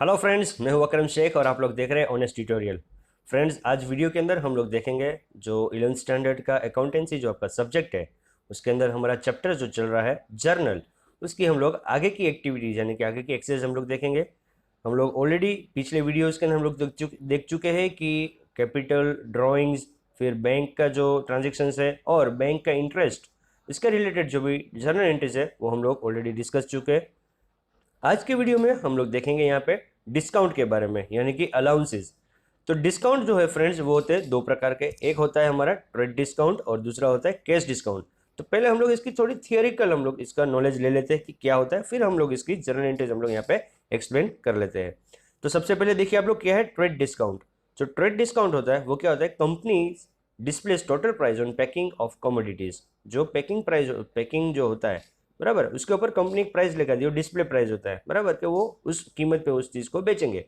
Hello friends, मैं हूं अकरम शेख और आप लोग देख रहे हैं ऑनेस्ट ट्यूटोरियल। फ्रेंड्स, आज वीडियो के अंदर हम लोग देखेंगे जो 11th स्टैंडर्ड का अकाउंटेंसी जो आपका सब्जेक्ट है, उसके अंदर हमारा चैप्टर जो चल रहा है जर्नल, उसकी हम लोग आगे की एक्टिविटीज़ यानी कि आगे की एक्सरसाइज हम लोग देखेंगे। हम लोग ऑलरेडी पिछले वीडियोज़ के अंदर हम लोग देख चुके हैं कि कैपिटल ड्राइंग्स, फिर बैंक का जो ट्रांजेक्शन्स है और बैंक का इंटरेस्ट, इसके रिलेटेड जो भी जर्नल एंट्रीज है वो हम लोग ऑलरेडी डिस्कस चुके हैं। आज के वीडियो में हम लोग देखेंगे यहाँ पे डिस्काउंट के बारे में, यानी कि अलाउंसेस। तो डिस्काउंट जो है फ्रेंड्स वो होते हैं दो प्रकार के, एक होता है हमारा ट्रेड डिस्काउंट और दूसरा होता है कैश डिस्काउंट। तो पहले हम लोग इसकी थोड़ी थियोरिकल हम लोग इसका नॉलेज ले लेते हैं कि क्या होता है, फिर हम लोग इसकी जनरल एंट्रीज हम लोग यहाँ पे एक्सप्लेन कर लेते हैं। तो सबसे पहले देखिए आप लोग क्या है ट्रेड डिस्काउंट। जो ट्रेड डिस्काउंट होता है वो क्या होता है, company displace total price on packing of commodities. जो पैकिंग जो होता है बराबर, उसके ऊपर कंपनी एक प्राइस लगा दी, डिस्प्ले प्राइस होता है बराबर, कि वो उस कीमत पे उस चीज को बेचेंगे।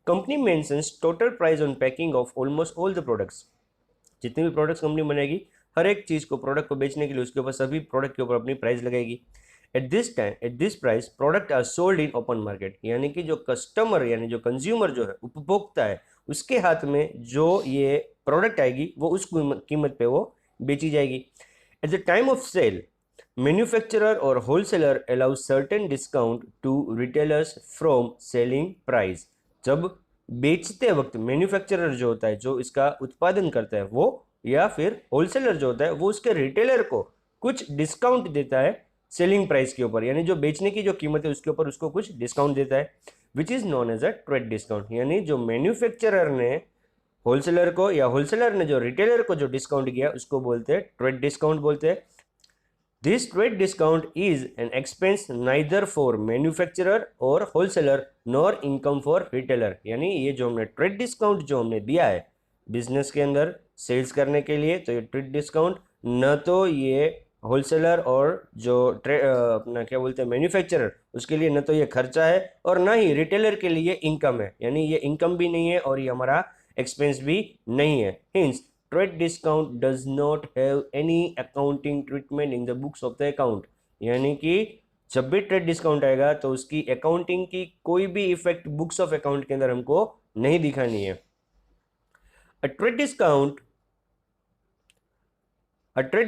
Company mentions total price on packing of almost all the products. जितने भी प्रोडक्ट्स कंपनी बनाएगी, हर एक चीज को प्रोडक्ट को बेचने के लिए उसके ऊपर सभी प्रोडक्ट के ऊपर अपनी प्राइस लगाएगी। At this price product are sold in open market, यानी कि जो कस्टमर यानी जो कंज्यूमर जो है उपभोक्ता है, उसके हाथ में जो ये प्रोडक्ट आएगी वो उस कीमत पे वो बेची जाएगी। At the time of sale manufacturer or wholesaler allows certain discount to retailers from selling price। जब बेचते वक्त मैन्युफैक्चरर जो होता है, जो इसका उत्पादन करता है वो, या फिर होलसेलर जो होता है वो उसके रिटेलर को कुछ डिस्काउंट देता है सेलिंग प्राइस के ऊपर, यानी जो बेचने की जो कीमत है उसके ऊपर उसको कुछ डिस्काउंट देता है, which is known as a trade discount. यानी जो मैन्युफैक्चरर ने होलसेलर को या होलसेलर ने जो रिटेलर को जो डिस्काउंट किया उसको बोलते हैं ट्रेड डिस्काउंट बोलते हैं। This trade discount is an expense neither for manufacturer or wholesaler nor income for retailer। यानी ये जो हमने ट्रेड डिस्काउंट जो हमने दिया है बिजनेस के अंदर सेल्स करने के लिए, तो ये ट्रेड डिस्काउंट न तो ये होलसेलर और जो अपना क्या बोलते हैं मैन्युफैक्चरर, उसके लिए न तो ये खर्चा है और ना ही रिटेलर के लिए इनकम है, यानी ये इनकम भी नहीं है और ये हमारा एक्सपेंस भी नहीं है। Hints trade discount does not have any accounting treatment in the books of the account। यानी कि जब भी ट्रेड डिस्काउंट आएगा तो उसकी अकाउंटिंग की कोई भी इफेक्ट बुक्स ऑफ अकाउंट के अंदर हमको नहीं दिखानी है। A trade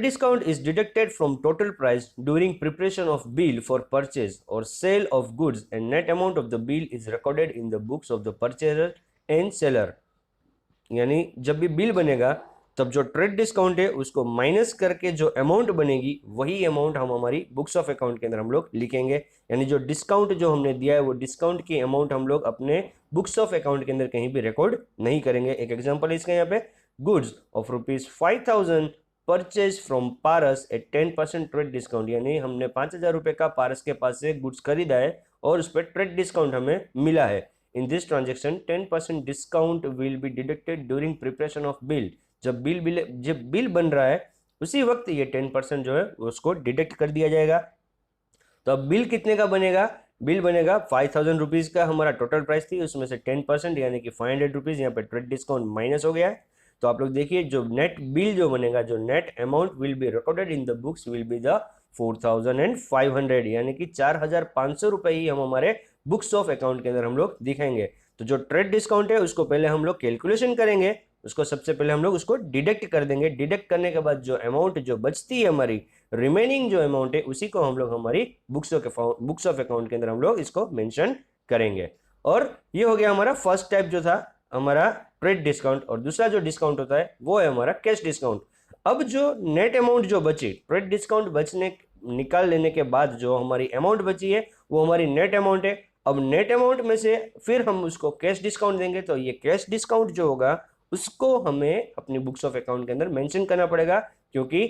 discount is deducted from total price during preparation of bill for purchase or sale of goods, and net amount of the bill is recorded in the books of the purchaser and seller। यानी जब भी bill बनेगा तब जो trade discount है उसको minus करके जो अमाउंट बनेगी वही अमाउंट हम हमारी बुक्स ऑफ अकाउंट के अंदर हम लोग लिखेंगे। यानी जो डिस्काउंट जो हमने दिया है वो डिस्काउंट की अमाउंट हम लोग अपने बुक्स ऑफ अकाउंट के अंदर कहीं भी रिकॉर्ड नहीं करेंगे। एक एग्जांपल इसका यहाँ पे, goods of ₹5,000 purchase from Paras at 10% trade discount. यानी हमने 5,000 रुपये का पारस के पास से गुड्स खरीदा है और उस पर ट्रेड डिस्काउंट हमें मिला है। In this transaction 10% discount will be deducted during preparation of bill। जब बिल बन रहा है उसी वक्त ये 10% जो है उसको डिडक्ट कर दिया जाएगा। तो अब बिल कितने का बनेगा, बिल बनेगा 5,000 रुपीज का, हमारा टोटल प्राइस थी, उसमें से 10% यानी कि 500 रुपीज यहाँ पे ट्रेड डिस्काउंट माइनस हो गया है। तो आप लोग देखिए जो नेट बिल जो बनेगा, जो net amount will be recorded in the books will be the 4,500, यानी कि 4,500 रुपये ही हम हमारे बुक्स ऑफ अकाउंट के अंदर हम लोग दिखाएंगे। तो जो ट्रेड डिस्काउंट है उसको पहले हम लोग कैलकुलेशन करेंगे, उसको सबसे पहले हम लोग उसको डिडक्ट कर देंगे। डिडक्ट करने के बाद जो अमाउंट जो बचती है हमारी रिमेनिंग जो अमाउंट है उसी को हम लोग हमारी बुक्स ऑफ अकाउंट के अंदर हम लोग इसको मेंशन करेंगे। और ये हो गया हमारा फर्स्ट टाइप जो था हमारा ट्रेड डिस्काउंट। और दूसरा जो डिस्काउंट होता है वो है हमारा कैश डिस्काउंट। अब जो नेट अमाउंट जो बची, ट्रेड डिस्काउंट निकाल लेने के बाद जो हमारी अमाउंट बची है वो हमारी नेट अमाउंट है। अब नेट अमाउंट में से फिर हम उसको कैश डिस्काउंट देंगे, तो ये कैश डिस्काउंट जो होगा उसको हमें अपनी बुक्स ऑफ अकाउंट के अंदर मेंशन करना पड़ेगा। क्योंकि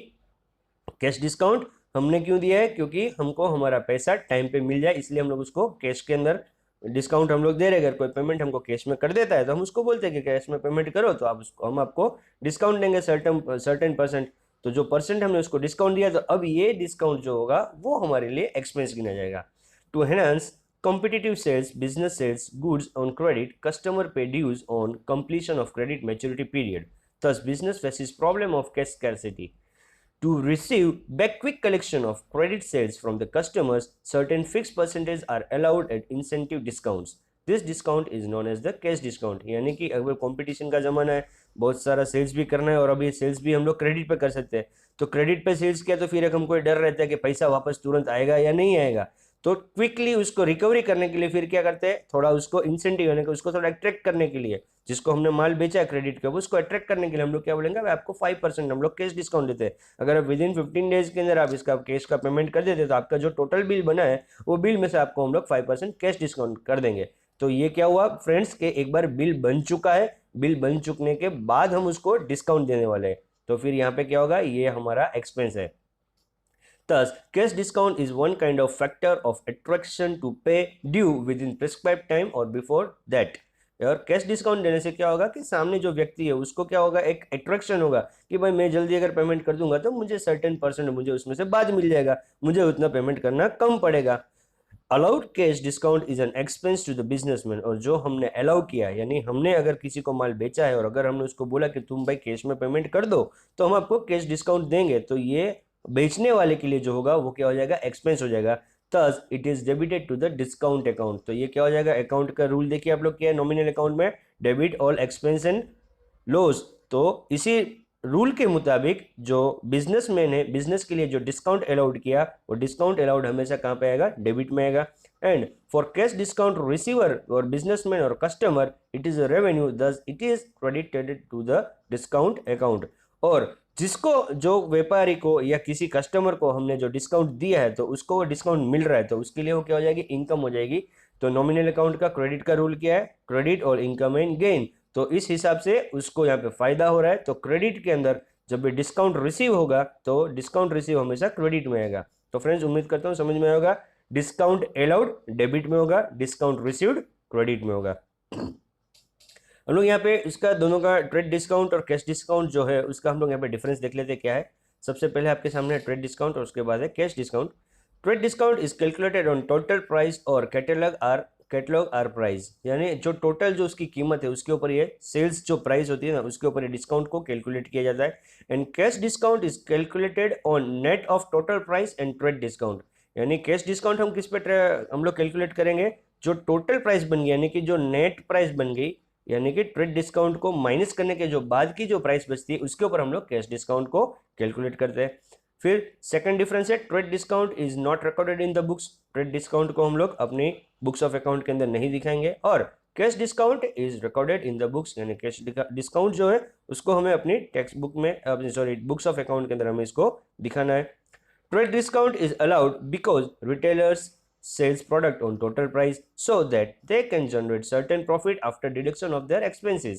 कैश डिस्काउंट हमने क्यों दिया है, क्योंकि हमको हमारा पैसा टाइम पे मिल जाए, इसलिए हम लोग उसको कैश के अंदर डिस्काउंट हम लोग दे रहे हैं। अगर कोई पेमेंट हमको कैश में कर देता है तो हम उसको बोलते हैं कि कैश में पेमेंट करो, तो हम आपको डिस्काउंट देंगे सर्टेन परसेंट। तो जो परसेंट हमने उसको डिस्काउंट दिया, तो अब ये डिस्काउंट जो होगा वो हमारे लिए एक्सपेंस गिना जाएगा। To enhance competitive sales, business sales goods on credit, customer pay dues on completion of credit maturity period, thus business faces problem of cash scarcity। To receive back quick collection of credit sales from the customers, certain fixed percentages are allowed at incentive discounts। This discount is known as the cash discount. यानी कि अगर competition का जमाना है, बहुत सारा sales भी करना है और अभी सेल्स भी हम लोग क्रेडिट पे कर सकते हैं, तो क्रेडिट पे सेल्स किया तो फिर एक हमको डर रहता है कि पैसा वापस तुरंत आएगा या नहीं आएगा। तो क्विकली उसको रिकवरी करने के लिए फिर क्या करते हैं, थोड़ा उसको इंसेंटिव यानी कि उसको थोड़ा अट्रैक्ट करने के लिए, जिसको हमने माल बेचा है क्रेडिट का, उसको अट्रैक्ट करने के लिए हम लोग क्या बोलेंगे, आपको 5% हम लोग कैश डिस्काउंट देते हैं। अगर आप विद इन 15 डेज के अंदर आप इसका कैश का पेमेंट कर देते तो आपका जो टोटल बिल बना है वो बिल में से आपको हम लोग 5% कैश डिस्काउंट कर देंगे। तो ये क्या हुआ फ्रेंड्स के एक बार बिल बन चुका है, बिल बन चुकने के बाद हम उसको डिस्काउंट देने वाले हैं, तो फिर यहाँ पे क्या होगा, ये हमारा एक्सपेंस है। Thus, cash discount is one kind of factor of attraction to pay due within prescribed time or before that. और कैश डिस्काउंट देने से क्या होगा कि सामने जो व्यक्ति है उसको क्या होगा, एक अट्रैक्शन होगा कि भाई मैं जल्दी अगर पेमेंट कर दूंगा तो मुझे सर्टेन परसेंट मुझे उसमें से बाद मिल जाएगा, मुझे उतना पेमेंट करना कम पड़ेगा। Allowed cash discount is an expense to the businessman. और जो हमने अलाउ किया, यानी हमने अगर किसी को माल बेचा है और अगर हमने उसको बोला कि तुम भाई कैश में पेमेंट कर दो तो हम आपको कैश डिस्काउंट देंगे, तो ये बेचने वाले के लिए जो होगा वो क्या हो जाएगा, एक्सपेंस हो जाएगा। Thus it is debited to the discount account. तो ये क्या हो जाएगा, अकाउंट का रूल देखिए आप लोग क्या है, नॉमिनल अकाउंट में debit all expense and loss. तो इसी रूल के मुताबिक जो बिजनेसमैन है, बिजनेस के लिए जो डिस्काउंट अलाउड किया, वो डिस्काउंट अलाउड हमेशा कहाँ पे आएगा, डेबिट में आएगा। And for cash discount receiver और बिजनेसमैन और customer it is a revenue, thus it is credited to the discount account. और जिसको, जो व्यापारी को या किसी कस्टमर को हमने जो डिस्काउंट दिया है तो उसको वो डिस्काउंट मिल रहा है, तो उसके लिए वो क्या हो जाएगी, इनकम हो जाएगी। तो नॉमिनल अकाउंट का क्रेडिट का रूल क्या है, क्रेडिट और इनकम एंड गेन। तो इस हिसाब से उसको यहाँ पे फायदा हो रहा है। तो क्रेडिट के अंदर जब भी डिस्काउंट रिसीव होगा तो डिस्काउंट रिसीव हमेशा क्रेडिट में आएगा। तो फ्रेंड्स उम्मीद करता हूँ समझ में आएगा, डिस्काउंट अलाउड डेबिट में होगा, डिस्काउंट रिसीव्ड क्रेडिट में होगा। हम लोग यहाँ पे इसका दोनों का ट्रेड डिस्काउंट और कैश डिस्काउंट जो है उसका हम लोग यहाँ पे डिफरेंस देख लेते हैं क्या है। सबसे पहले आपके सामने ट्रेड डिस्काउंट और उसके बाद है cash discount. Trade discount is calculated on total price और कैटलॉग आर प्राइस। यानी जो टोटल जो उसकी कीमत है उसके ऊपर ये सेल्स जो प्राइस होती है ना उसके ऊपर ये डिस्काउंट को कैलकुलेट किया जाता है। And cash discount is calculated on net of total price and trade discount. यानी कैश डिस्काउंट हम किस पे हम लोग कैलकुलेट करेंगे, जो टोटल प्राइस बन गई यानी कि जो नेट प्राइस बन गई, यानी कि ट्रेड डिस्काउंट को माइनस करने के जो बाद की जो प्राइस बचती है उसके ऊपर हम लोग कैश डिस्काउंट को कैलकुलेट करते हैं। फिर सेकंड डिफरेंस है, trade discount is not recorded in the books. Trade discount को हम लोग अपनी बुक्स ऑफ अकाउंट के अंदर नहीं दिखाएंगे। और cash discount is recorded in the books, यानी कैश डिस्काउंट जो है उसको हमें अपनी टेक्स्ट बुक में, अपनी बुक्स ऑफ अकाउंट के अंदर हमें इसको दिखाना है। Trade discount is allowed because retailers sells product on total price so that they can generate certain profit after deduction of their expenses।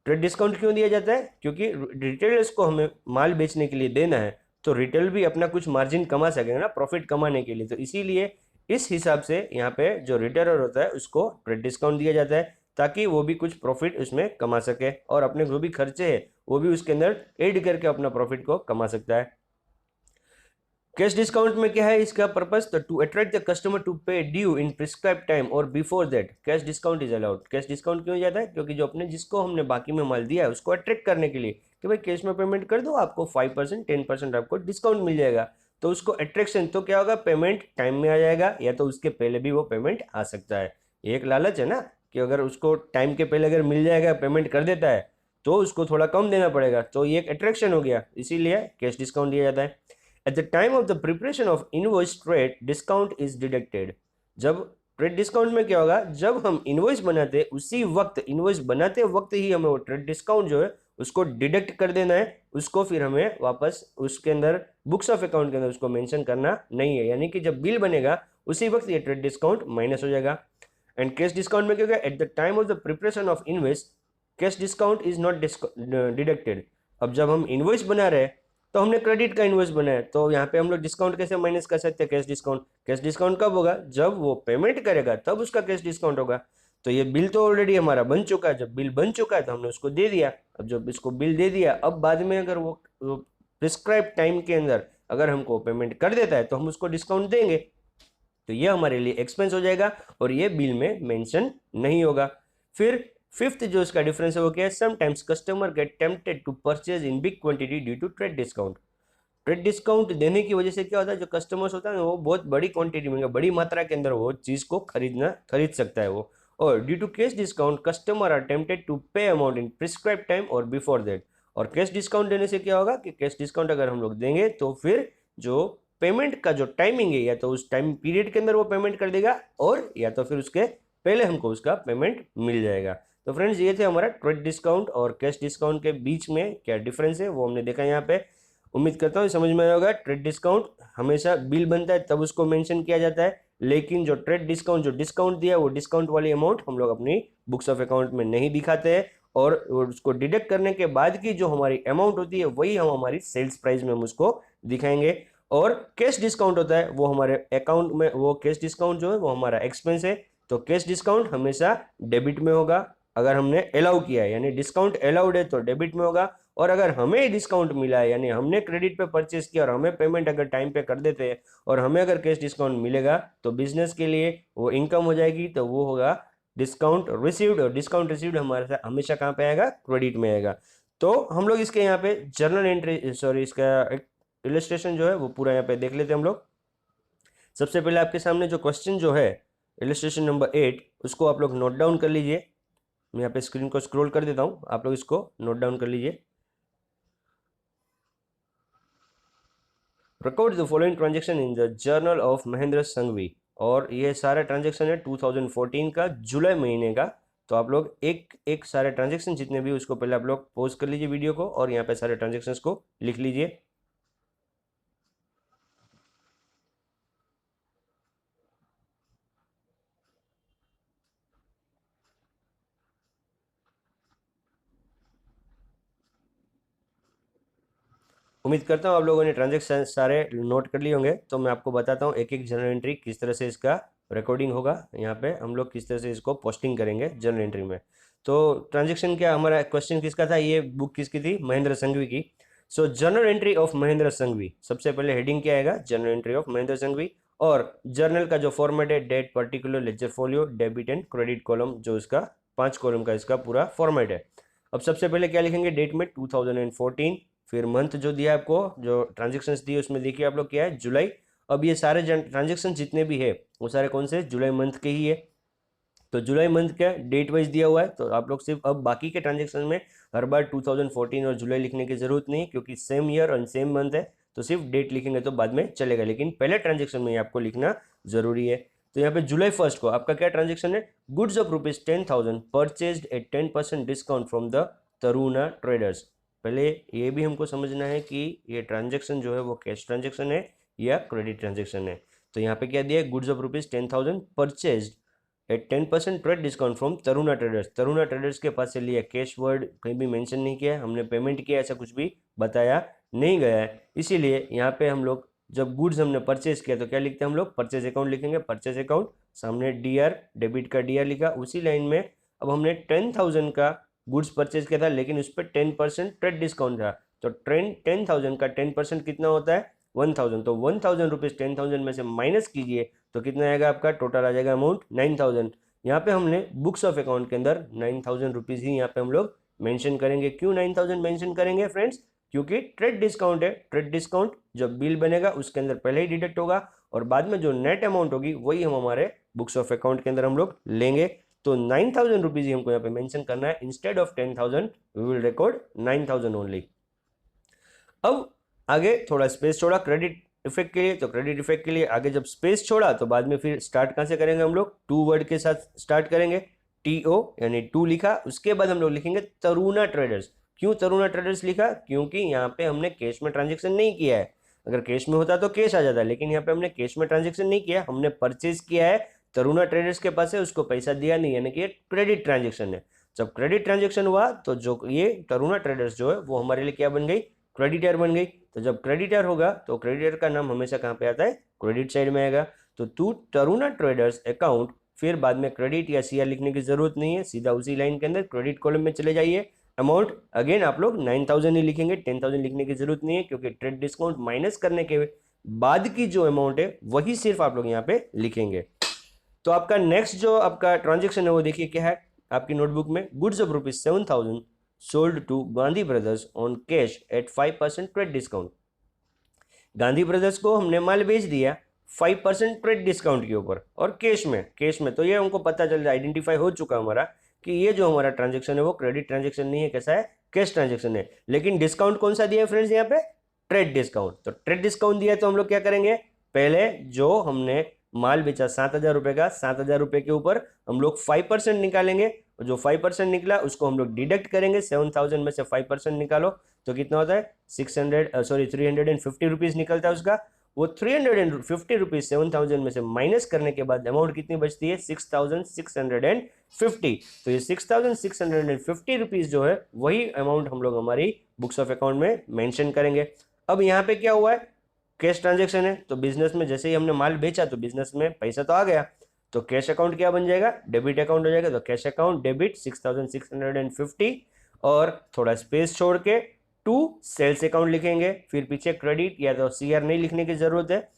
Trade discount क्यों दिया जाता है, क्योंकि रिटेलर्स को हमें माल बेचने के लिए देना है तो रिटेल भी अपना कुछ मार्जिन कमा सकेगा ना, प्रॉफिट कमाने के लिए। तो इसीलिए इस हिसाब से यहाँ पे जो रिटेलर होता है उसको ट्रेड डिस्काउंट दिया जाता है ताकि वो भी कुछ प्रॉफिट उसमें कमा सके और अपने जो भी खर्चे है वो भी उसके अंदर ऐड करके अपना प्रॉफिट को कमा सकता है। कैश डिस्काउंट में क्या है इसका पर्पस, तो to attract the customer to pay due in prescribe time और before that cash discount is allowed. Cash discount क्यों जाता है, क्योंकि जो अपने जिसको हमने बाकी में माल दिया है उसको अट्रैक्ट करने के लिए कि भाई कैश में पेमेंट कर दो, आपको 5% 10% आपको डिस्काउंट मिल जाएगा। तो उसको अट्रैक्शन, तो क्या होगा, पेमेंट टाइम में आ जाएगा या तो उसके पहले भी वो पेमेंट आ सकता है। एक लालच है ना कि अगर उसको टाइम के पहले अगर मिल जाएगा, पेमेंट कर देता है तो उसको थोड़ा कम देना पड़ेगा, तो ये एक अट्रैक्शन हो गया, इसीलिए कैश डिस्काउंट दिया जाता है। At the time of the preparation of invoice, trade discount is deducted। जब ट्रेड डिस्काउंट में क्या होगा, जब हम इनवॉइस बनाते उसी वक्त, इनवॉइस बनाते वक्त ही हमें वो ट्रेड डिस्काउंट जो है उसको डिडक्ट कर देना है, उसको फिर हमें वापस उसके अंदर बुक्स ऑफ अकाउंट के अंदर उसको मेंशन करना नहीं है। यानी कि जब बिल बनेगा उसी वक्त ये ट्रेड डिस्काउंट माइनस हो जाएगा। एंड कैश डिस्काउंट में क्या होगा, eight the time of the preparation of invoice cash discount is not deducted. अब जब हम इनवॉइस बना रहे हैं तो हमने क्रेडिट का इनवॉइस बनाया, तो यहाँ पे हम लोग डिस्काउंट कैसे माइनस कर सकते हैं, कैश डिस्काउंट। कैश डिस्काउंट कब होगा, जब वो पेमेंट करेगा तब उसका कैश डिस्काउंट होगा। तो ये बिल तो ऑलरेडी हमारा बन चुका है, जब बिल बन चुका है तो हमने उसको दे दिया। अब जब इसको बिल दे दिया, अब बाद में अगर वो प्रिस्क्राइब टाइम के अंदर अगर हमको पेमेंट कर देता है तो हम उसको डिस्काउंट देंगे, तो ये हमारे लिए एक्सपेंस हो जाएगा और ये बिल में मेंशन नहीं होगा। फिर फिफ्थ जो इसका डिफरेंस है वो क्या है, sometimes customer get tempted to purchase in big quantity due to trade discount. Trade discount देने की वजह से क्या होता है, जो कस्टमर्स होता है वो बहुत बड़ी क्वांटिटी में, बड़ी मात्रा के अंदर वो चीज़ को खरीद सकता है वो, और due to cash discount customer are tempted to pay amount in prescribe time और बिफोर दैट। और कैश डिस्काउंट देने से क्या होगा कि कैश डिस्काउंट अगर हम लोग देंगे तो फिर जो पेमेंट का जो टाइमिंग है या तो उस टाइम पीरियड के अंदर वो पेमेंट कर देगा और या तो फिर उसके पहले हमको उसका पेमेंट मिल जाएगा। तो फ्रेंड्स ये थे हमारा ट्रेड डिस्काउंट और कैश डिस्काउंट के बीच में क्या डिफरेंस है वो हमने देखा यहाँ पे। उम्मीद करता हूँ समझ में आया होगा। ट्रेड डिस्काउंट हमेशा बिल बनता है तब उसको मेंशन किया जाता है, लेकिन जो ट्रेड डिस्काउंट जो डिस्काउंट दिया वो डिस्काउंट वाली अमाउंट हम लोग अपनी बुक्स ऑफ अकाउंट में नहीं दिखाते हैं और उसको डिडक्ट करने के बाद की जो हमारी अमाउंट होती है वही हम हमारी सेल्स प्राइस में हम उसको दिखाएंगे। और कैश डिस्काउंट होता है वो हमारे अकाउंट में, वो कैश डिस्काउंट जो है वो हमारा एक्सपेंस है, तो कैश डिस्काउंट हमेशा डेबिट में होगा अगर हमने अलाउ किया है, यानी डिस्काउंट अलाउड है तो डेबिट में होगा। और अगर हमें डिस्काउंट मिला है यानी हमने क्रेडिट पे परचेस किया और हमें पेमेंट अगर टाइम पे कर देते हैं और हमें अगर कैश डिस्काउंट मिलेगा तो बिजनेस के लिए वो इनकम हो जाएगी, तो वो होगा डिस्काउंट रिसीव्ड। और डिस्काउंट रिसीव्ड हमारे साथ हमेशा कहाँ पे आएगा, क्रेडिट में आएगा। तो हम लोग इसके यहाँ पे जर्नल एंट्री सॉरी इसका इलस्ट्रेशन जो है वो पूरा यहाँ पे देख लेते हैं हम लोग। सबसे पहले आपके सामने जो क्वेश्चन जो है इलस्ट्रेशन नंबर 8 उसको आप लोग नोट डाउन कर लीजिए। मैं यहाँ पे स्क्रीन को स्क्रॉल कर देता हूँ, आप लोग इसको नोट डाउन कर लीजिए। Record the following transaction in the journal of Mahendra Sanghvi. और ये सारा ट्रांजेक्शन है 2014 का जुलाई महीने का। तो आप लोग एक एक सारे ट्रांजेक्शन जितने भी उसको पहले आप लोग पॉज कर लीजिए वीडियो को और यहाँ पे सारे ट्रांजेक्शन्स को लिख लीजिए। उम्मीद करता हूँ आप लोगों ने ट्रांजेक्शन सारे नोट कर लिए होंगे। तो मैं आपको बताता हूँ एक एक जर्नल एंट्री किस तरह से इसका रिकॉर्डिंग होगा, यहाँ पे हम लोग किस तरह से इसको पोस्टिंग करेंगे जर्नल एंट्री में। तो ट्रांजेक्शन क्या, हमारा क्वेश्चन किसका था, ये बुक किसकी थी, महेंद्र संघवी की। So journal entry of Mahendra Sanghvi, सबसे पहले हेडिंग क्या आएगा, journal entry of Mahendra Sanghvi. और जर्नल का जो फॉर्मेट है date, particular, ledger folio, debit and credit column, जो इसका 5 कॉलम का इसका पूरा फॉर्मेट है। अब सबसे पहले क्या लिखेंगे, डेट में 2014, फिर मंथ जो दिया आपको, जो ट्रांजेक्शन्स दिए उसमें देखिए आप लोग क्या है, जुलाई। अब ये सारे ट्रांजेक्शन जितने भी है वो सारे कौन से, जुलाई मंथ के ही है। तो जुलाई मंथ का डेट वाइज दिया हुआ है, तो आप लोग सिर्फ अब बाकी के ट्रांजेक्शन में हर बार 2014 और जुलाई लिखने की जरूरत नहीं, क्योंकि सेम ईयर और सेम मंथ है, तो सिर्फ डेट लिखेंगे तो बाद में चलेगा, लेकिन पहले ट्रांजेक्शन में आपको लिखना जरूरी है। तो यहाँ पे जुलाई 1 को आपका क्या ट्रांजेक्शन है, goods of ₹10,000 purchased at 10% discount from the Taruna Traders. पहले ये भी हमको समझना है कि ये ट्रांजेक्शन जो है वो कैश ट्रांजेक्शन है या क्रेडिट ट्रांजेक्शन है। तो यहाँ पे क्या दिया है, goods of ₹10,000 purchased at 10% trade discount from Taruna Traders. Taruna Traders के पास से लिया, कैश वर्ड कहीं भी मेंशन नहीं किया है, हमने पेमेंट किया ऐसा कुछ भी बताया नहीं गया है। इसीलिए यहाँ पे हम लोग जब गुड्स हमने परचेज किया तो क्या लिखते हैं हम लोग, परचेज अकाउंट लिखेंगे, परचेज अकाउंट, सामने डीआर, डेबिट का डीआर लिखा। उसी लाइन में अब हमने 10,000 का गुड्स परचेज किया था, लेकिन उस पर 10% ट्रेड डिस्काउंट था, तो 10,000 का 10% कितना होता है, 1,000। तो 1,000 रुपीज़ 10,000 में से माइनस कीजिए तो कितना आएगा आपका, टोटल आ जाएगा अमाउंट 9,000। यहाँ पे हमने बुक्स ऑफ अकाउंट के अंदर 9,000 रुपीज़ ही यहाँ पे हम लोग मेंशन करेंगे। क्यों 9,000 मेंशन करेंगे फ्रेंड्स, क्योंकि ट्रेड डिस्काउंट है। ट्रेड डिस्काउंट जब बिल बनेगा उसके अंदर पहले ही डिडक्ट होगा और बाद में जो नेट अमाउंट होगी वही हम हमारे बुक्स ऑफ अकाउंट के अंदर हम लोग लेंगे। तो 9,000 रुपीज़ ही हमको यहाँ पे मेंशन करना है, instead of 10,000 we will record 9,000 only. अब आगे थोड़ा स्पेस छोड़ा क्रेडिट इफेक्ट के लिए, तो क्रेडिट इफेक्ट के लिए आगे जब स्पेस छोड़ा तो बाद में फिर स्टार्ट कहाँ से करेंगे हम लोग, 2 वर्ड के साथ स्टार्ट करेंगे, TO यानी 2 लिखा, उसके बाद हम लोग लिखेंगे तरुणा ट्रेडर्स। क्यों तरुणा ट्रेडर्स लिखा, क्योंकि यहाँ पे हमने कैश में ट्रांजेक्शन नहीं किया है। अगर कैश में होता तो कैश आ जाता, लेकिन यहाँ पे हमने कैश में ट्रांजेक्शन नहीं किया, हमने परचेज किया है, तरुणा ट्रेडर्स के पास है, उसको पैसा दिया नहीं, यानी कि क्रेडिट ट्रांजेक्शन है। जब क्रेडिट ट्रांजेक्शन हुआ तो जो ये तरुणा ट्रेडर्स जो है वो हमारे लिए क्या बन गई, क्रेडिटर बन गई। तो जब क्रेडिटर होगा तो क्रेडिटर का नाम हमेशा कहाँ पे आता है, क्रेडिट साइड में आएगा। तो टू तरुणा ट्रेडर्स अकाउंट, फिर बाद में क्रेडिट या CR लिखने की जरूरत नहीं है, सीधा उसी लाइन के अंदर क्रेडिट कॉलम में चले जाइए। अमाउंट अगेन आप लोग 9,000 ही लिखेंगे, 10,000 लिखने की जरूरत नहीं है, क्योंकि ट्रेड डिस्काउंट माइनस करने के बाद की जो अमाउंट है वही सिर्फ आप लोग यहाँ पे लिखेंगे। तो आपका नेक्स्ट जो आपका ट्रांजेक्शन है वो देखिए क्या है आपकी नोटबुक में, goods of ₹7,000 sold to Gandhi Brothers on cash at 5% trade discount. Gandhi Brothers को हमने माल बेच दिया 5% ट्रेड डिस्काउंट के ऊपर, और कैश में तो ये हमको पता चल जाए, आइडेंटिफाई हो चुका हमारा कि ये जो हमारा ट्रांजेक्शन है वो क्रेडिट ट्रांजेक्शन नहीं है, कैसा है, कैश ट्रांजेक्शन है। लेकिन डिस्काउंट कौन सा दिया है फ्रेंड्स यहाँ पे, ट्रेड डिस्काउंट। तो ट्रेड डिस्काउंट दिया है तो हम लोग क्या करेंगे, पहले जो हमने माल बेचा 7,000 रुपये का, 7,000 रुपये के ऊपर हम लोग 5% निकालेंगे, जो 5% निकला उसको हम लोग डिडक्ट करेंगे। 7,000 में से 5% निकालो तो कितना होता है, 350 रुपीज़ निकलता है उसका। वो 350 रुपीज़ 7,000 में से माइनस करने के बाद अमाउंट कितनी बचती है, 6,650। तो ये 6,650 रुपीज़ जो है वही अमाउंट हम लोग हमारी बुक्स ऑफ अकाउंट में मेंशन करेंगे। अब यहाँ पे क्या हुआ है, कैश ट्रांजेक्शन है, तो बिजनेस में जैसे ही हमने माल बेचा तो बिजनेस में पैसा तो आ गया, तो कैश अकाउंट क्या बन जाएगा, डेबिट अकाउंट हो जाएगा। तो कैश अकाउंट डेबिट 6,650, और थोड़ा स्पेस छोड़ के टू सेल्स अकाउंट लिखेंगे, फिर पीछे क्रेडिट या तो CR नहीं लिखने की जरूरत है,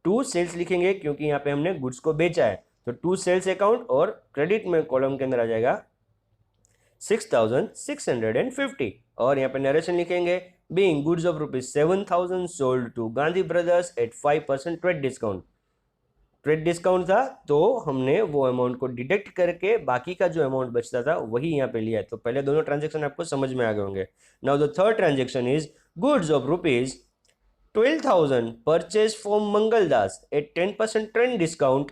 टू सेल्स लिखेंगे क्योंकि यहाँ पे हमने गुड्स को बेचा है। तो टू सेल्स अकाउंट और क्रेडिट में कॉलम के अंदर आ जाएगा 6,650, और यहाँ पे नरेशन लिखेंगे, being goods of ₹7,000 sold to Gandhi Brothers at 5% trade discount. Trade discount था तो हमने वो अमाउंट को डिडक्ट करके बाकी का जो अमाउंट बचता था वही यहाँ पे लिया है। तो पहले दोनों ट्रांजेक्शन आपको समझ में आ गए होंगे। Now the third transaction is goods of ₹12,000 purchase from Mangaldas at 10% trade discount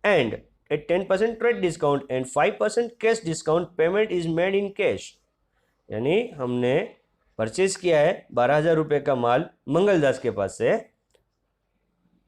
and at 10% trade discount and 5% cash discount, payment is made in cash. यानी हमने परचेज किया है 12,000 रुपये का माल मंगलदास के पास से,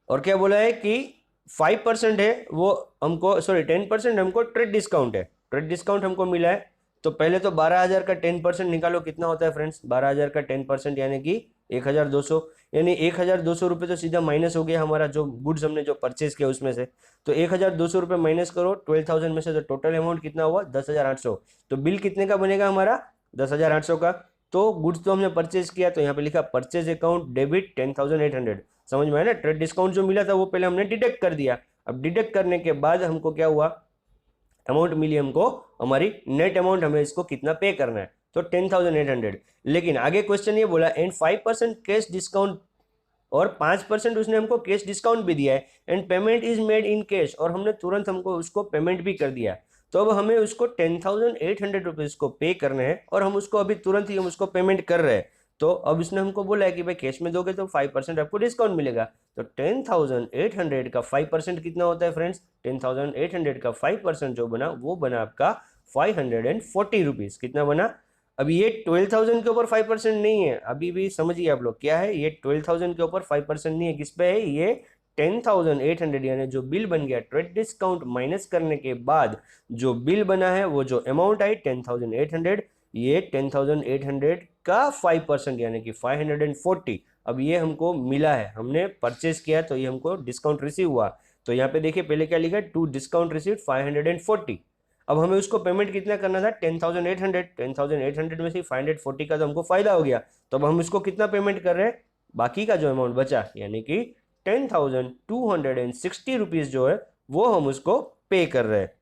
और क्या बोला है कि 5% है वो हमको, सॉरी 10% हमको ट्रेड डिस्काउंट है, ट्रेड डिस्काउंट हमको मिला है। तो पहले तो 12,000 का 10% निकालो, कितना होता है फ्रेंड्स, 12,000 का 10% यानी कि 1,200, यानी 1,200 रुपये तो सीधा माइनस हो गया हमारा जो गुड्स हमने जो परचेज किया उसमें से। तो 1,200 रुपये माइनस करो 12,000 में से, तो टोटल अमाउंट कितना हुआ, 10,800। तो बिल कितने का बनेगा हमारा, 10,800 का। तो गुड्स तो हमने परचेज किया, तो यहाँ पे लिखा परचेज अकाउंट डेबिट 10,800। समझ में आया ना, ट्रेड डिस्काउंट जो मिला था वो पहले हमने डिडक्ट कर दिया। अब डिडक्ट करने के बाद हमको क्या हुआ, अमाउंट मिली हमको, हमारी नेट अमाउंट, हमें इसको कितना पे करना है, तो 10,800। लेकिन आगे क्वेश्चन ये बोला एंड 5% कैश डिस्काउंट, और 5% उसने हमको कैश डिस्काउंट भी दिया है, and payment is made in cash, और हमने तुरंत हमको उसको पेमेंट भी कर दिया। तो अब हमें उसको 10,800 रुपीज़ को पे करने हैं, और हम उसको अभी तुरंत ही हम उसको पेमेंट कर रहे हैं। तो अब इसने हमको बोला है कि भाई कैश में दोगे तो 5% आपको डिस्काउंट मिलेगा। तो 10,800 का 5% कितना होता है फ्रेंड्स, 10,800 का 5% जो बना वो बना आपका 540 रुपीज़। कितना बना, अभी ये 12,000 के ऊपर 5% नहीं है, अभी भी समझिए आप लोग क्या है, ये 12,000 के ऊपर 5% नहीं है, किस पे है, ये 10,800, यानी जो बिल बन गया ट्रेड डिस्काउंट माइनस करने के बाद जो बिल बना है, वो जो अमाउंट आई 10,800, ये 10,800 का 5% यानी कि 540। अब ये हमको मिला है, हमने परचेज किया तो ये हमको डिस्काउंट रिसीव हुआ। तो यहाँ पे देखिए पहले क्या लिखा, टू डिस्काउंट रिसीव 540। अब हमें उसको पेमेंट कितना करना था, 10,800। 10,800 में से 540 का तो हमको फायदा हो गया। तो अब हम इसको कितना पेमेंट कर रहे हैं, बाकी का जो अमाउंट बचा यानी कि 10,260 रुपीज़ जो है वो हम उसको पे कर रहे हैं।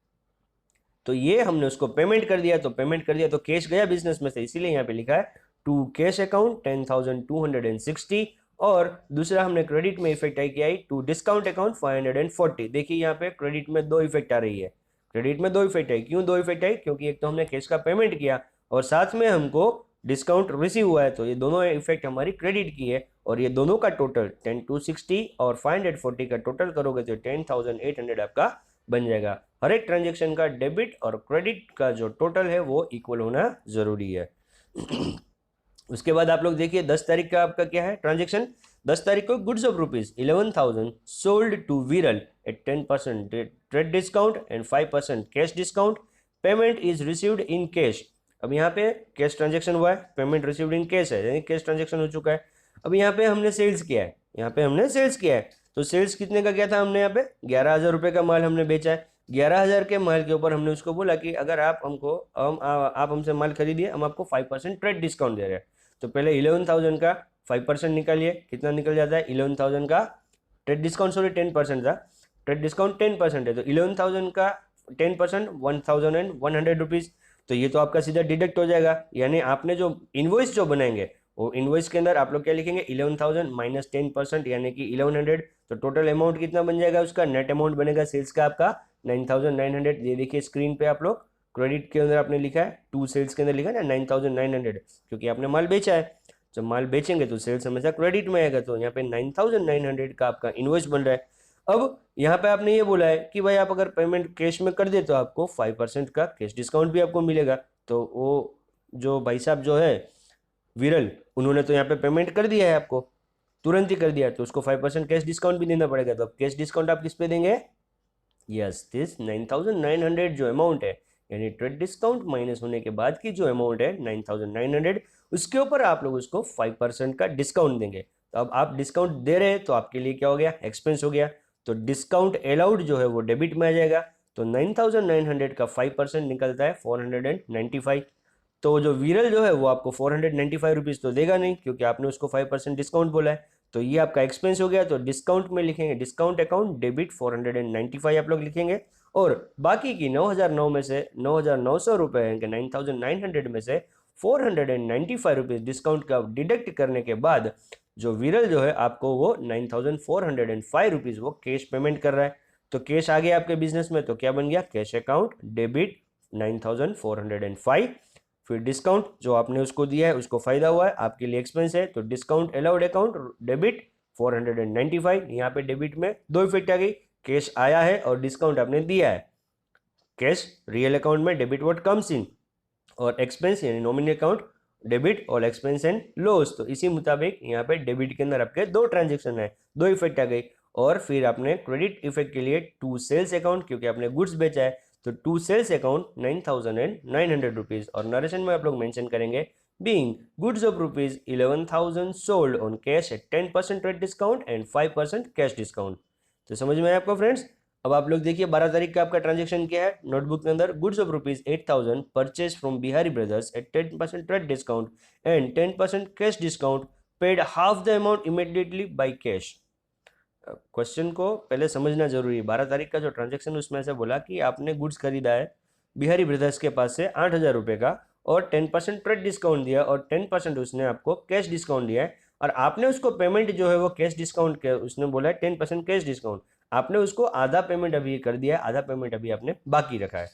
तो ये हमने उसको पेमेंट कर दिया, तो पेमेंट कर दिया तो कैश गया बिजनेस में से, इसीलिए यहाँ पे लिखा है टू कैश अकाउंट 10,260, और दूसरा हमने क्रेडिट में इफेक्ट आई किया टू डिस्काउंट अकाउंट 540। देखिए यहाँ पे क्रेडिट में दो इफेक्ट आ रही है, क्रेडिट में दो इफेक्ट आई, क्यों दो इफेक्ट आई, क्योंकि एक तो हमने कैश का पेमेंट किया और साथ में हमको डिस्काउंट रिसीव हुआ है, तो ये दोनों इफेक्ट हमारी क्रेडिट की है। और ये दोनों का टोटल 10,260 और 540 का टोटल करोगे तो 10,800 आपका बन जाएगा। हर एक ट्रांजेक्शन का डेबिट और क्रेडिट का जो टोटल है वो इक्वल होना जरूरी है। उसके बाद आप लोग देखिए 10 तारीख का आपका क्या है ट्रांजेक्शन, 10 तारीख को goods of ₹11,000 sold to Viral at 10% trade discount and 5% cash discount, payment is received in cash. अब यहाँ पे कैश ट्रांजेक्शन हुआ है, पेमेंट रिसीव्ड इन कैश है, यानी कैश ट्रांजेक्शन हो चुका है। अब यहाँ पे हमने सेल्स किया है, यहाँ पे हमने सेल्स किया है, तो सेल्स कितने का किया था हमने, यहाँ पे 11,000 रुपये का माल हमने बेचा है। 11,000 के माल के ऊपर हमने उसको बोला कि अगर आप हमसे माल खरीदिए, हम आपको 5% ट्रेड डिस्काउंट दे रहे हैं। तो पहले 11,000 का 5% निकालिए, कितना निकल जाता है, 11,000 का ट्रेड डिस्काउंट, सॉरी 10% था, ट्रेड डिस्काउंट 10% है, तो 11,000 का 10% 1,100 रुपीज़। तो ये तो आपका सीधा डिडक्ट हो जाएगा, यानी आपने जो इनवॉइस जो बनाएंगे और इनवॉइस के अंदर आप लोग क्या लिखेंगे 11,000 माइनस 10% यानी कि 1100। तो टोटल अमाउंट कितना बन जाएगा उसका, नेट अमाउंट बनेगा सेल्स का आपका 9,900। ये देखिए स्क्रीन पे आप लोग क्रेडिट के अंदर आपने लिखा है, टू सेल्स के अंदर लिखा है ना 9,900, क्योंकि आपने माल बेचा है। जब माल बेचेंगे तो सेल्स हमेशा क्रेडिट में आएगा, तो यहाँ पे 9,900 का आपका इनवॉइस बन रहा है। अब यहाँ पे आपने ये बोला है कि भाई आप अगर पेमेंट कैश में कर दे तो आपको 5% का कैश डिस्काउंट भी आपको मिलेगा। तो वो जो भाई साहब जो है विरल, उन्होंने तो यहाँ पे पेमेंट कर दिया है आपको, तुरंत ही कर दिया, तो उसको 5% कैश डिस्काउंट भी देना पड़ेगा। तो अब कैश डिस्काउंट आप किस पे देंगे, यस दिस 9,900 जो अमाउंट है, यानी ट्रेड डिस्काउंट माइनस होने के बाद की जो अमाउंट है 9,900, उसके ऊपर आप लोग उसको 5% का डिस्काउंट देंगे। तो अब आप डिस्काउंट दे रहे हैं तो आपके लिए क्या हो गया, एक्सपेंस हो गया। तो डिस्काउंट अलाउड जो है वो डेबिट में आ जाएगा। तो 9,900 का 5% निकलता है 495। तो जो विरल जो है वो आपको 495 रुपीज़ तो देगा नहीं, क्योंकि आपने उसको 5% डिस्काउंट बोला है। तो ये आपका एक्सपेंस हो गया। तो डिस्काउंट में लिखेंगे डिस्काउंट अकाउंट डेबिट 495 आप लोग लिखेंगे। और बाकी की 9,009 में से 9,900 रुपये के 9,900 में से 495 रुपीज़ डिस्काउंट का डिडक्ट करने के बाद जो विरल जो है आपको वो 9,405 रुपीज़ वो कैश पेमेंट कर रहा है। तो कैश आ गया आपके बिजनेस में, तो क्या बन गया, कैश अकाउंट डेबिट 9,405। फिर डिस्काउंट जो आपने उसको दिया है उसको फायदा हुआ है, आपके लिए एक्सपेंस है, तो डिस्काउंट अलाउड अकाउंट डेबिट 495। यहाँ पे डेबिट में दो इफेक्ट आ गई, कैश आया है और डिस्काउंट आपने दिया है। कैश रियल अकाउंट में डेबिट व्हाट कम्स इन, और एक्सपेंस यानी नॉमिनल अकाउंट डेबिट और एक्सपेंस एंड लॉस। तो इसी मुताबिक यहाँ पे डेबिट के अंदर आपके दो ट्रांजेक्शन है, दो इफेक्ट आ गई। और फिर आपने क्रेडिट इफेक्ट के लिए टू सेल्स अकाउंट, क्योंकि आपने गुड्स बेचा है, तो टू सेल्स अकाउंट 9,900 रुपीज़। और नरेशन में आप लोग मेंशन करेंगे being goods of rupees 11,000 sold on cash eight 10% trade discount and 5% cash discount. तो समझ में आया आपको फ्रेंड्स। अब आप लोग देखिए 12 तारीख का आपका ट्रांजेक्शन क्या है, नोटबुक के अंदर goods of rupees 8,000 purchase from Bihari Brothers at 10% trade discount and 10% cash discount, paid half the amount immediately by cash. Question को पहले समझना जरूरी है। 12 तारीख का जो ट्रांजेक्शन उसमें से बोला कि आपने गुड्स खरीदा है बिहारी ब्रदर्स के पास से 8,000 रुपये का, और 10% ट्रेड डिस्काउंट दिया, और 10% उसने आपको कैश डिस्काउंट दिया है, और आपने उसको पेमेंट जो है वो कैश डिस्काउंट के उसने बोला है 10% कैश डिस्काउंट, आपने उसको आधा पेमेंट अभी कर दिया है, आधा पेमेंट अभी आपने बाकी रखा है।